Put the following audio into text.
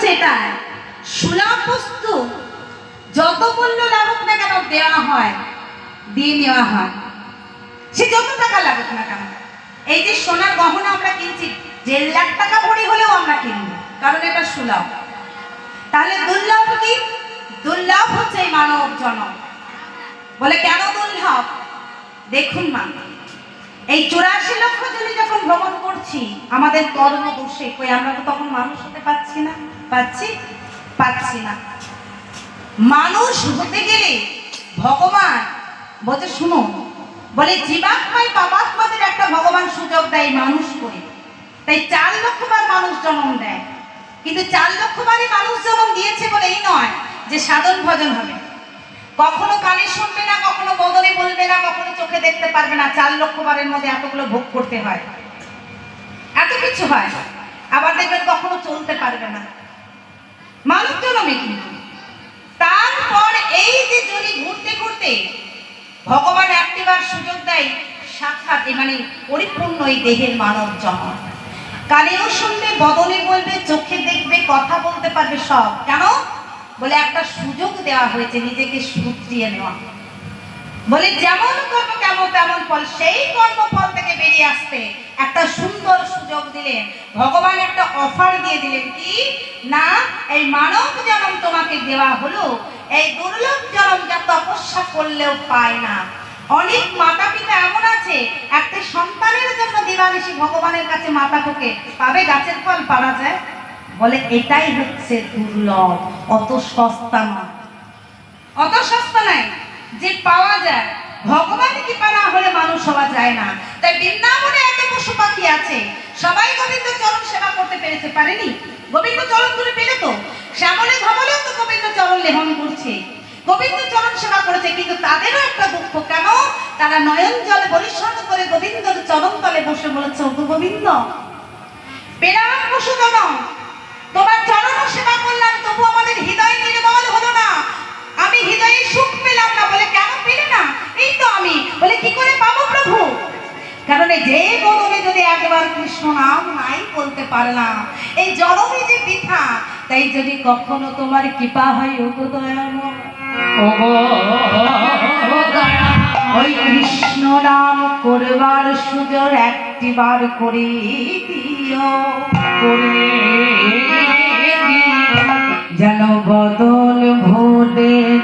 সেটাই সুলভ বস্তু যত মূল্য লাগুক না কেন দেওয়া হয়, দিয়ে নেওয়া হয়, সে যত টাকা লাগুক না কেন। এই যে সোনার গহনা আমরা কিনছি 1.5 লাখ টাকা ভরি হলেও আমরা কিনবো, কারণ এটা সুলভ। তাহলে দুর্লভ কি? দুর্লভ হচ্ছে এই মানব জনম। বলে কেন দুর্লভ? দেখুন মা, এই 84 লক্ষ জনে যখন ভ্রমণ করছি আমাদের কর্ম দোষে, কই আমরা তো তখন মানুষ হতে পারছি না? পাচ্ছি না। মানুষ হতে গেলে ভগবান বলছে শুনো, বলে জীবাত্মায় পাপাত্মাদের একটা ভগবান সুযোগ দেয় মানুষ করে। তাই 4 লক্ষ বার মানুষ জন্ম দেয়। কিন্তু 4 লক্ষ বারই মানুষ জন্ম দিয়েছে বলে এই নয় যে সাধন ভজন হবে। কখনো কানে শুনবে না, কখনো বদনে বলবে না, কখনো চোখে দেখতে পারবে না। 4 লক্ষ বারের মধ্যে এতগুলো ভোগ করতে হয়, এত কিছু হয়। আবার দেখবেন কখনো চলতে পারবে না, মানুষ জন্মে। কিন্তু তারপর এই যে জনি ঘুরতে ঘুরতে ভগবান একটিবার সুযোগ দেয় সাক্ষাৎ, মানে পরিপূর্ণ এই দেহের মানব জন্ম। কানেও শুনবে, বদনে বলবে, চোখে দেখবে, কথা বলতে পারবে, সব। কেন? বলে একটা সুযোগ দেওয়া হয়েছে নিজেকে শুধরিয়ে নেওয়া। বলে যেমন কর্ম কেমন তেমন ফল, সেই কর্মফল থেকে বেরিয়ে আসতে একটা সুন্দর সুযোগ দিলেন ভগবান। একটা অফার দিয়ে দিলেন কি না, এই মানব জন্ম তোমাকে দেওয়া হলো, এই দুর্লভ জন্ম যা তপস্যা করলেও পায় না। অনেক মাতা পিতা এমন আছে একটা সন্তানের জন্য দিবানিশি ভগবানের কাছে মাথা ঠোকে, পাবে গাছের ফল পাওয়া যায়? বলে এটাই হচ্ছে দুর্লভ, অত সস্তা না, অত সস্তা নাই যে পাওয়া যায়। ভগবান কৃপা না হলে মানুষ হওয়া যায় না। তাই বৃন্দাবনে এত পশু পাখি আছে, সবাই গোবিন্দ চরণ সেবা করতে পেরেছে? পারেনি। গোবিন্দ চরণ ধরে পেরে তো শ্যামলে ধবলেও তো গোবিন্দ চরণ লেহন করছে, গোবিন্দ চরণ সেবা করেছে। কিন্তু তাদেরও একটা দুঃখ, কেন? তারা নয়ন জলে পরিশ্রম করে গোবিন্দর চরণ তলে বসে বলেছে, ওগো গোবিন্দ, পেলাম পশু জনম, তোমার চরণ সেবা করলাম, তবু আমাদের হৃদয় নির্মল হলো না, আমি হৃদয়ে সুখ পেলাম না। বলে কেন পেলে না? এই তো আমি। বলে কি করে পাবো প্রভু? কারণ যে বদনে যদি একবার কৃষ্ণ নাম নাই বলতে পারলাম, এই জনমে যে বৃথা। তাই যদি কখনো তোমার কৃপা হয় ওগো দয়াময়, ওই কৃষ্ণ নাম করবার সুযোগ একটিবার করে দিও, করে যেন বদল ভোলে